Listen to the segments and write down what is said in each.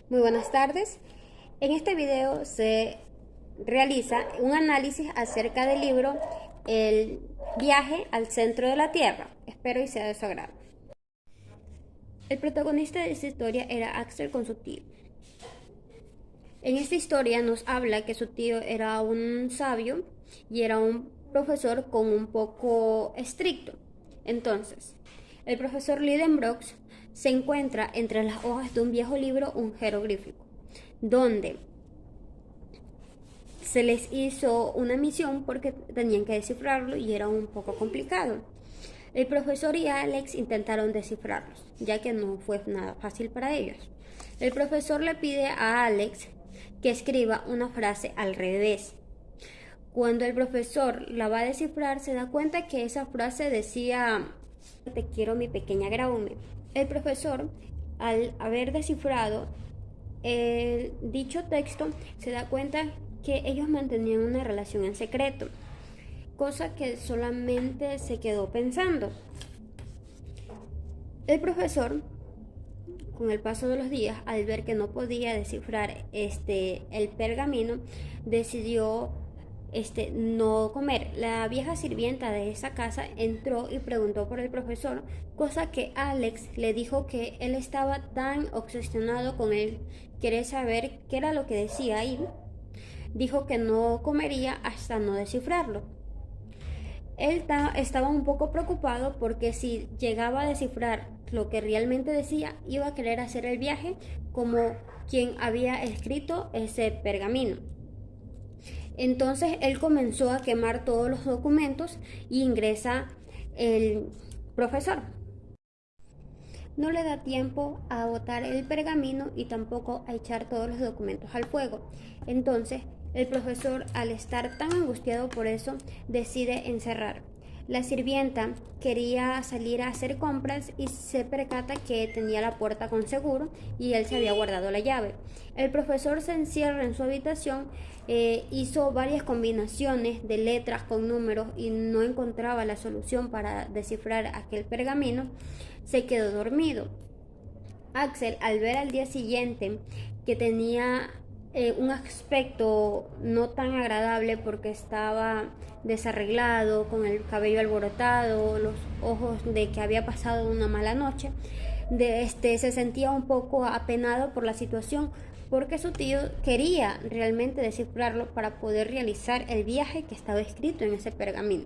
Muy buenas tardes. En este video se realiza un análisis acerca del libro El viaje al centro de la Tierra. Espero y sea de su agrado. El protagonista de esta historia era Axel con su tío. En esta historia nos habla que su tío era un sabio y era un profesor con un poco estricto. Entonces, el profesor Lidenbrock se encuentra entre las hojas de un viejo libro, un jeroglífico, donde se les hizo una misión porque tenían que descifrarlo y era un poco complicado. El profesor y Alex intentaron descifrarlos, ya que no fue nada fácil para ellos. El profesor le pide a Alex que escriba una frase al revés. Cuando el profesor la va a descifrar, se da cuenta que esa frase decía: "Te quiero, mi pequeña Graume". El profesor, al haber descifrado el dicho texto, se da cuenta que ellos mantenían una relación en secreto, cosa que solamente se quedó pensando. El profesor, con el paso de los días, al ver que no podía descifrar el pergamino, decidió no comer. La vieja sirvienta de esa casa entró y preguntó por el profesor, cosa que Alex le dijo que él estaba tan obsesionado con él querer saber qué era lo que decía ahí. Dijo que no comería hasta no descifrarlo. Él estaba un poco preocupado porque si llegaba a descifrar lo que realmente decía, iba a querer hacer el viaje como quien había escrito ese pergamino. Entonces él comenzó a quemar todos los documentos y ingresa el profesor. No le da tiempo a botar el pergamino y tampoco a echar todos los documentos al fuego. Entonces el profesor, al estar tan angustiado por eso, decide encerrar. La sirvienta quería salir a hacer compras y se percata que tenía la puerta con seguro y él se había guardado la llave. El profesor se encierra en su habitación, hizo varias combinaciones de letras con números y no encontraba la solución para descifrar aquel pergamino. Se quedó dormido. Axel, al ver al día siguiente que tenía un aspecto no tan agradable porque estaba desarreglado, con el cabello alborotado, los ojos de que había pasado una mala noche, se sentía un poco apenado por la situación, porque su tío quería realmente descifrarlo para poder realizar el viaje que estaba escrito en ese pergamino.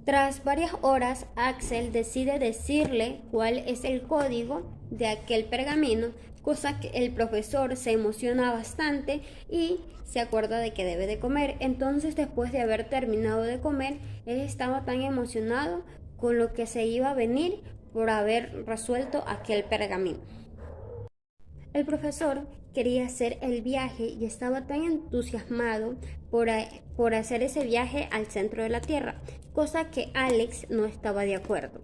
Tras varias horas, Axel decide decirle cuál es el código de aquel pergamino, cosa que el profesor se emociona bastante y se acuerda de que debe de comer. Entonces, después de haber terminado de comer, él estaba tan emocionado con lo que se iba a venir por haber resuelto aquel pergamino. El profesor quería hacer el viaje y estaba tan entusiasmado por hacer ese viaje al centro de la Tierra, cosa que Alex no estaba de acuerdo.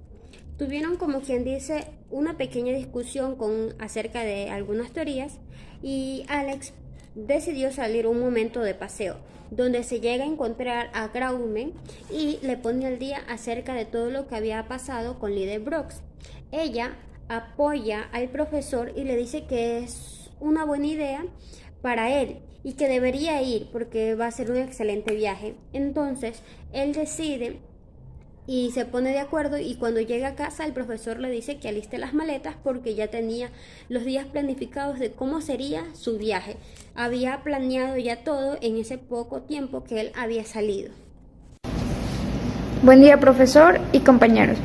Tuvieron, como quien dice, una pequeña discusión acerca de algunas teorías y Alex decidió salir un momento de paseo, donde se llega a encontrar a Graume y le pone al día acerca de todo lo que había pasado con Lidenbrock. Ella apoya al profesor y le dice que es una buena idea para él y que debería ir porque va a ser un excelente viaje. Entonces él decide y se pone de acuerdo, y cuando llega a casa el profesor le dice que aliste las maletas porque ya tenía los días planificados de cómo sería su viaje. Había planeado ya todo en ese poco tiempo que él había salido. Buen día, profesor y compañeros.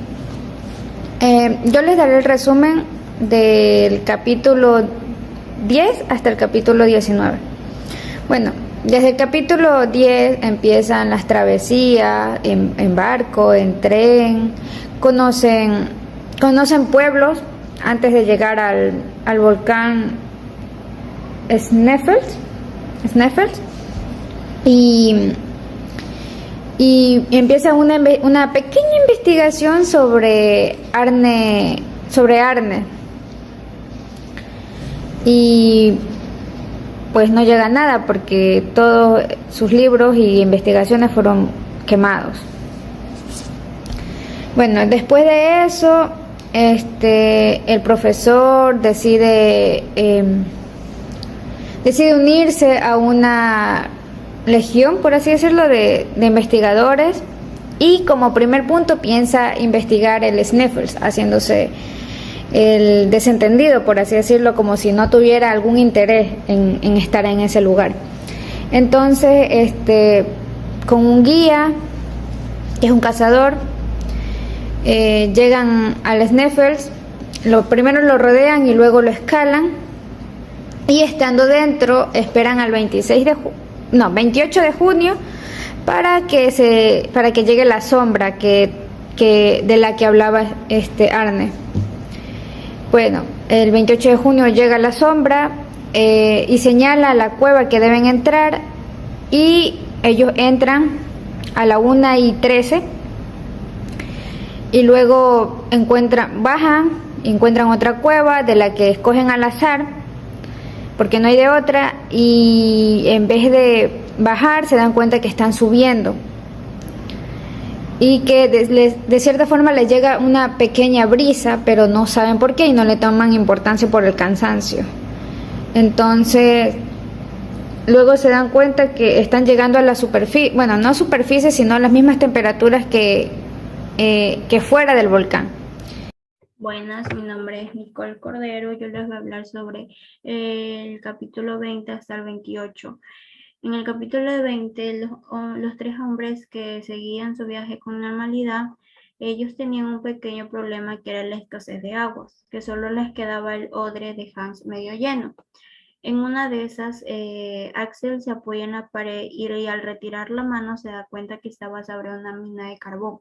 Yo les daré el resumen del capítulo 10 hasta el capítulo 19. Bueno, desde el capítulo 10 empiezan las travesías en barco, en tren, conocen pueblos antes de llegar al volcán Sneffels y empieza una pequeña investigación sobre Arne, y pues no llega a nada porque todos sus libros y investigaciones fueron quemados. Bueno, después de eso, el profesor decide unirse a una legión, por así decirlo, de investigadores, y como primer punto piensa investigar el Sniffles, haciéndose el desentendido, por así decirlo, como si no tuviera algún interés en estar en ese lugar. Entonces, con un guía, que es un cazador, llegan al Sniffles, primero lo rodean y luego lo escalan, y estando dentro esperan al 28 de junio para que llegue la sombra de la que hablaba Arne. Bueno, el 28 de junio llega la sombra y señala la cueva que deben entrar, y ellos entran a la 1:13 y luego bajan, encuentran otra cueva de la que escogen al azar porque no hay de otra, y en vez de bajar se dan cuenta que están subiendo y que de cierta forma les llega una pequeña brisa, pero no saben por qué y no le toman importancia por el cansancio. Entonces luego se dan cuenta que están llegando a la superficie, bueno, no superficie, sino a las mismas temperaturas que fuera del volcán. Buenas, mi nombre es Nicole Cordero. Yo les voy a hablar sobre el capítulo 20 hasta el 28. En el capítulo 20, los tres hombres que seguían su viaje con normalidad, ellos tenían un pequeño problema, que era la escasez de aguas, que solo les quedaba el odre de Hans medio lleno. En una de esas, Axel se apoya en la pared y al retirar la mano se da cuenta que estaba sobre una mina de carbón.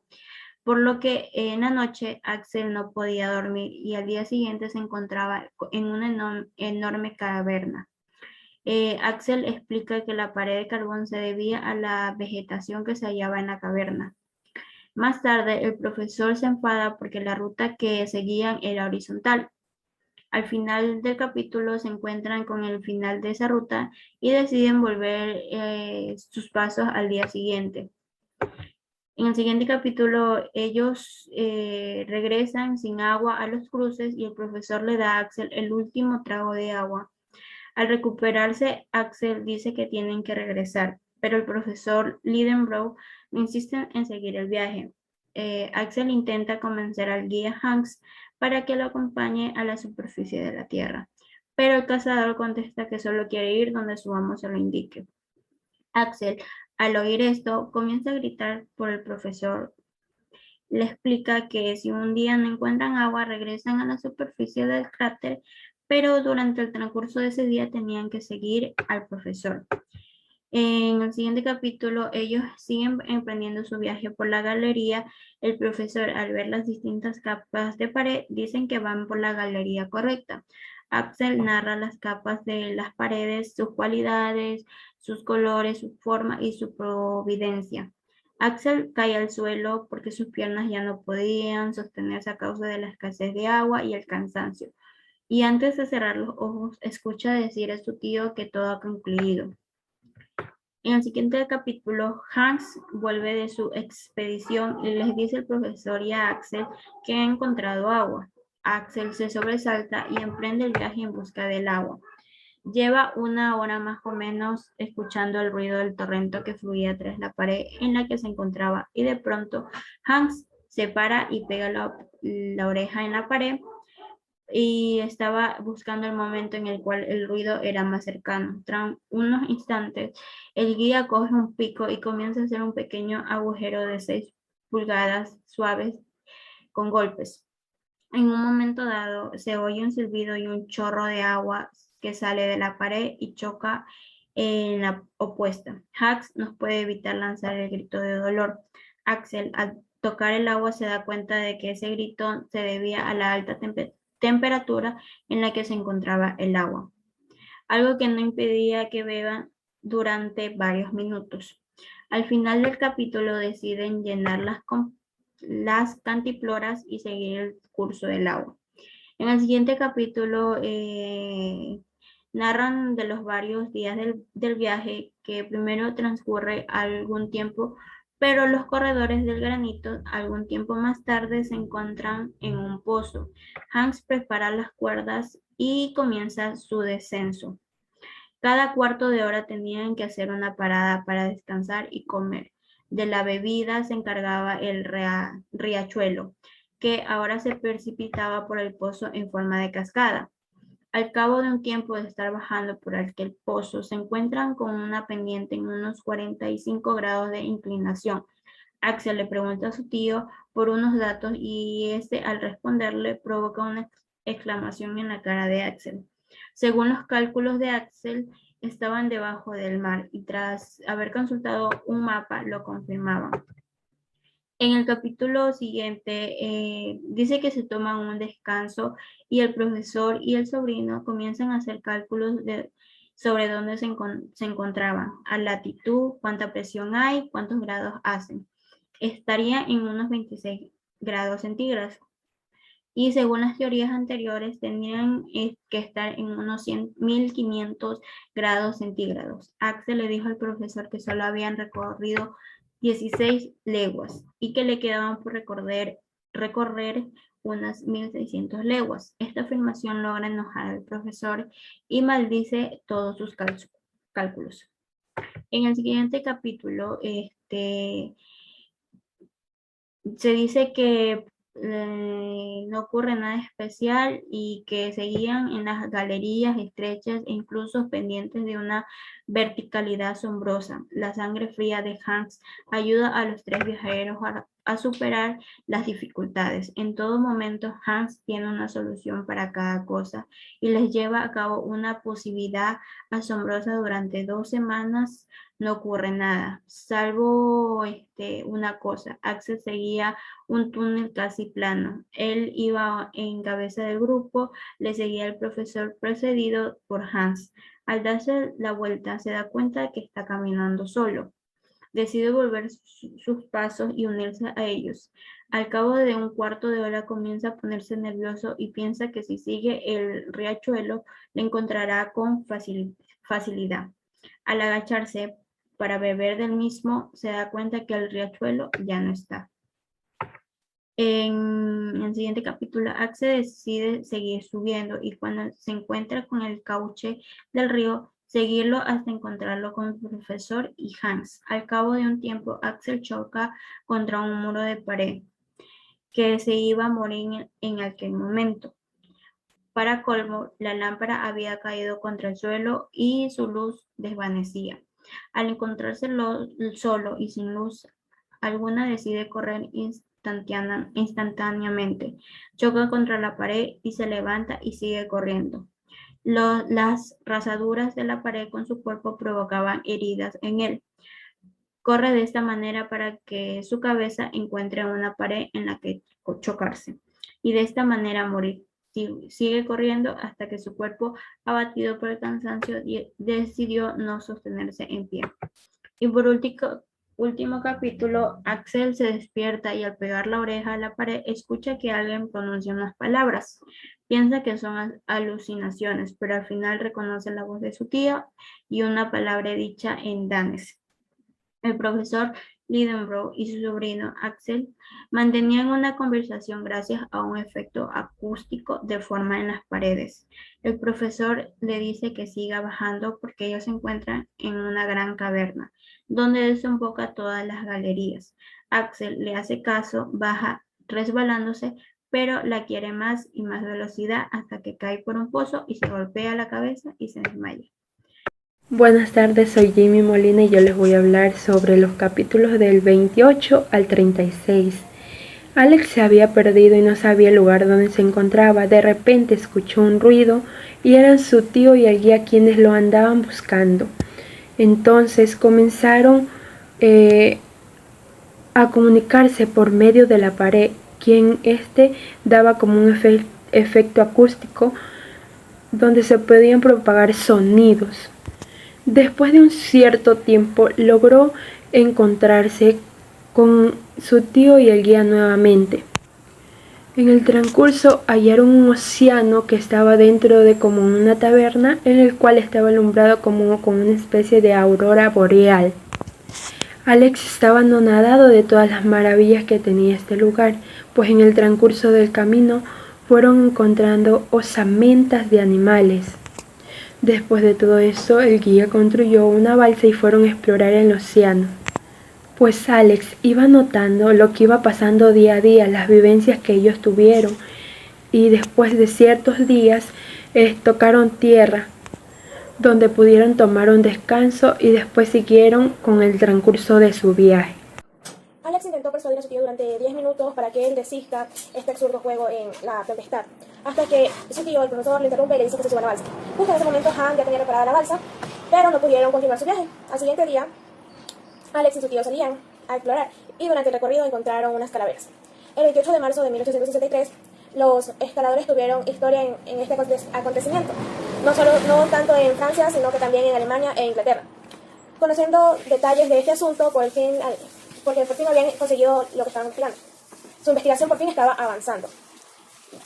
Por lo que en la noche Axel no podía dormir y al día siguiente se encontraba en una enorme caverna. Axel explica que la pared de carbón se debía a la vegetación que se hallaba en la caverna. Más tarde, el profesor se enfada porque la ruta que seguían era horizontal. Al final del capítulo se encuentran con el final de esa ruta y deciden volver sus pasos al día siguiente. En el siguiente capítulo, ellos regresan sin agua a los cruces y el profesor le da a Axel el último trago de agua. Al recuperarse, Axel dice que tienen que regresar, pero el profesor Lidenbrough insiste en seguir el viaje. Axel intenta convencer al guía Hanks para que lo acompañe a la superficie de la Tierra, pero el cazador contesta que solo quiere ir donde su amo se lo indique. Axel, al oír esto, comienza a gritar por el profesor. Le explica que si un día no encuentran agua, regresan a la superficie del cráter, pero durante el transcurso de ese día tenían que seguir al profesor. En el siguiente capítulo, ellos siguen emprendiendo su viaje por la galería. El profesor, al ver las distintas capas de pared, dicen que van por la galería correcta. Axel narra las capas de las paredes, sus cualidades, sus colores, su forma y su providencia. Axel cae al suelo porque sus piernas ya no podían sostenerse a causa de la escasez de agua y el cansancio. Y antes de cerrar los ojos, escucha decir a su tío que todo ha concluido. En el siguiente capítulo, Hans vuelve de su expedición y les dice al profesor y a Axel que ha encontrado agua. Axel se sobresalta y emprende el viaje en busca del agua. Lleva una hora más o menos escuchando el ruido del torrente que fluía tras la pared en la que se encontraba, y de pronto Hans se para y pega la oreja en la pared y estaba buscando el momento en el cual el ruido era más cercano. Tras unos instantes, el guía coge un pico y comienza a hacer un pequeño agujero de 6 pulgadas suaves con golpes. En un momento dado, se oye un silbido y un chorro de agua que sale de la pared y choca en la opuesta. Hans no puede evitar lanzar el grito de dolor. Axel, al tocar el agua, se da cuenta de que ese grito se debía a la alta temperatura en la que se encontraba el agua, algo que no impedía que beban durante varios minutos. Al final del capítulo deciden llenar las cantimploras y seguir el curso del agua. En el siguiente capítulo narran de los varios días del viaje, que primero transcurre algún tiempo Pero los corredores del granito algún tiempo más tarde se encuentran en un pozo. Hans prepara las cuerdas y comienza su descenso. Cada cuarto de hora tenían que hacer una parada para descansar y comer. De la bebida se encargaba el riachuelo, que ahora se precipitaba por el pozo en forma de cascada. Al cabo de un tiempo de estar bajando por aquel pozo, se encuentran con una pendiente en unos 45 grados de inclinación. Axel le pregunta a su tío por unos datos y este, al responderle, provoca una exclamación en la cara de Axel. Según los cálculos de Axel, estaban debajo del mar y tras haber consultado un mapa lo confirmaban. En el capítulo siguiente dice que se toman un descanso y el profesor y el sobrino comienzan a hacer cálculos sobre dónde se encontraban, a latitud, cuánta presión hay, cuántos grados hacen. Estaría en unos 26 grados centígrados. Y según las teorías anteriores, tendrían que estar en unos 1500 grados centígrados. Axel le dijo al profesor que solo habían recorrido 16 leguas y que le quedaban por recorrer unas 1600 leguas. Esta afirmación logra enojar al profesor y maldice todos sus cálculos. En el siguiente capítulo, se dice que no ocurre nada especial y que seguían en las galerías estrechas e incluso pendientes de una verticalidad asombrosa. La sangre fría de Hans ayuda a los tres viajeros a superar las dificultades. En todo momento, Hans tiene una solución para cada cosa y les lleva a cabo una posibilidad asombrosa durante 2 semanas. No ocurre nada, salvo una cosa. Axel seguía un túnel casi plano. Él iba en cabeza del grupo, le seguía el profesor precedido por Hans. Al darse la vuelta, se da cuenta de que está caminando solo. Decide volver sus pasos y unirse a ellos. Al cabo de un cuarto de hora comienza a ponerse nervioso y piensa que si sigue el riachuelo, le encontrará con facilidad. Al agacharse para beber del mismo, se da cuenta que el riachuelo ya no está. En el siguiente capítulo, Axel decide seguir subiendo y cuando se encuentra con el cauce del río, seguirlo hasta encontrarlo con el profesor y Hans. Al cabo de un tiempo, Axel choca contra un muro de pared que se iba a morir en aquel momento. Para colmo, la lámpara había caído contra el suelo y su luz desvanecía. Al encontrarse solo y sin luz alguna, decide correr instantáneamente. Choca contra la pared y se levanta y sigue corriendo. Las rasaduras de la pared con su cuerpo provocaban heridas en él. Corre de esta manera para que su cabeza encuentre una pared en la que chocarse y de esta manera morir. Sigue corriendo hasta que su cuerpo, abatido por el cansancio, decidió no sostenerse en pie. Y por último capítulo, Axel se despierta y al pegar la oreja a la pared escucha que alguien pronuncia unas palabras. Piensa que son alucinaciones, pero al final reconoce la voz de su tía y una palabra dicha en danés. El profesor Lidenbrough y su sobrino Axel mantenían una conversación gracias a un efecto acústico de forma en las paredes. El profesor le dice que siga bajando porque ellos se encuentran en una gran caverna, donde desemboca todas las galerías. Axel le hace caso, baja resbalándose, pero la quiere más y más velocidad hasta que cae por un pozo y se golpea la cabeza y se desmaya. Buenas tardes, soy Jimmy Molina y yo les voy a hablar sobre los capítulos del 28 al 36. Alex se había perdido y no sabía el lugar donde se encontraba. De repente escuchó un ruido y eran su tío y el guía quienes lo andaban buscando. Entonces comenzaron a comunicarse por medio de la pared, quien daba como un efecto acústico donde se podían propagar sonidos. Después de un cierto tiempo logró encontrarse con su tío y el guía nuevamente. En el transcurso hallaron un océano que estaba dentro de como una taberna en el cual estaba alumbrado como con una especie de aurora boreal. Alex estaba anonadado de todas las maravillas que tenía este lugar, pues en el transcurso del camino fueron encontrando osamentas de animales. Después de todo eso, el guía construyó una balsa y fueron a explorar el océano. Pues Alex iba notando lo que iba pasando día a día, las vivencias que ellos tuvieron, y después de ciertos días tocaron tierra, donde pudieron tomar un descanso y después siguieron con el transcurso de su viaje. Alex intentó persuadir a su tío durante 10 minutos para que él desista este absurdo juego en la tempestad, hasta que su tío, el profesor, le interrumpe y le dice que se suba a la balsa. Justo en ese momento Han ya tenía preparada la balsa, pero no pudieron continuar su viaje. Al siguiente día, Alex y su tío salían a explorar y durante el recorrido encontraron unas calaveras. El 28 de marzo de 1863, los escaladores tuvieron historia en este acontecimiento, no tanto en Francia, sino que también en Alemania e Inglaterra. Conociendo detalles de este asunto, porque por fin habían conseguido lo que estaban investigando. Su investigación por fin estaba avanzando.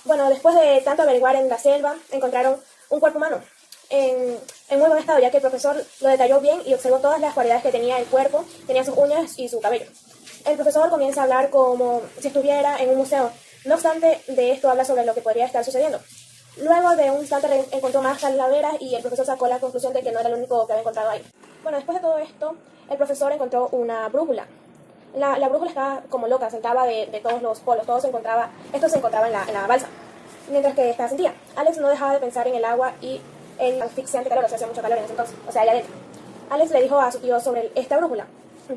Bueno, después de tanto averiguar en la selva, encontraron un cuerpo humano en muy buen estado, ya que el profesor lo detalló bien y observó todas las cualidades que tenía el cuerpo, tenía sus uñas y su cabello. El profesor comienza a hablar como si estuviera en un museo. No obstante, de esto habla sobre lo que podría estar sucediendo. Luego de un instante encontró más calaveras y el profesor sacó la conclusión de que no era el único que había encontrado ahí. Bueno, después de todo esto, el profesor encontró una brújula. La brújula estaba como loca, saltaba de todos los polos, esto se encontraba en la balsa, mientras que estaba sentía. Alex no dejaba de pensar en el agua y el asfixiante calor, o sea, hacía mucho calor en ese entonces, o sea, allá adentro. Alex le dijo a su tío sobre esta brújula,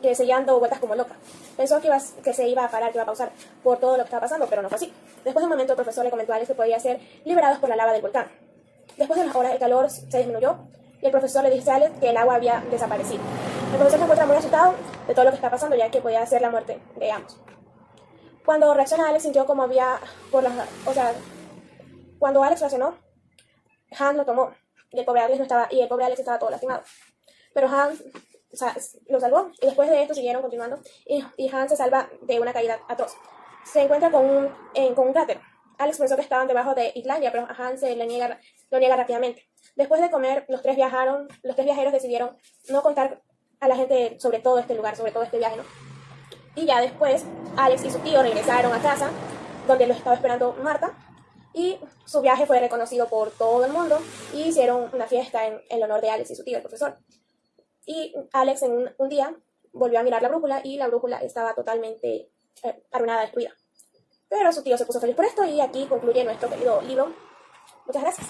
que seguía dando vueltas como loca. Pensó que se iba a parar, que iba a pausar por todo lo que estaba pasando, pero no fue así. Después de un momento, el profesor le comentó a Alex que podía ser liberados por la lava del volcán. Después de unas horas, el calor se disminuyó y el profesor le dice a Alex que el agua había desaparecido. El profesor se encuentra muy asustado de todo lo que está pasando, ya que podía ser la muerte de ambos. Cuando reacciona, Alex sintió como había cuando Alex reaccionó, Hans lo tomó y el pobre Alex estaba todo lastimado. Pero Hans lo salvó y después de esto siguieron continuando y Hans se salva de una caída atroz. Se encuentra con un cráter. Alex pensó que estaban debajo de Islandia, pero Hans lo niega rápidamente. Después de comer, los tres viajeros decidieron no contar a la gente sobre todo este lugar, sobre todo este viaje, ¿no? Y ya después, Alex y su tío regresaron a casa, donde los estaba esperando Marta, y su viaje fue reconocido por todo el mundo, y hicieron una fiesta en el honor de Alex y su tío, el profesor. Y Alex en un día volvió a mirar la brújula, y la brújula estaba totalmente arruinada, destruida. Pero su tío se puso feliz por esto, y aquí concluye nuestro querido libro. Muchas gracias.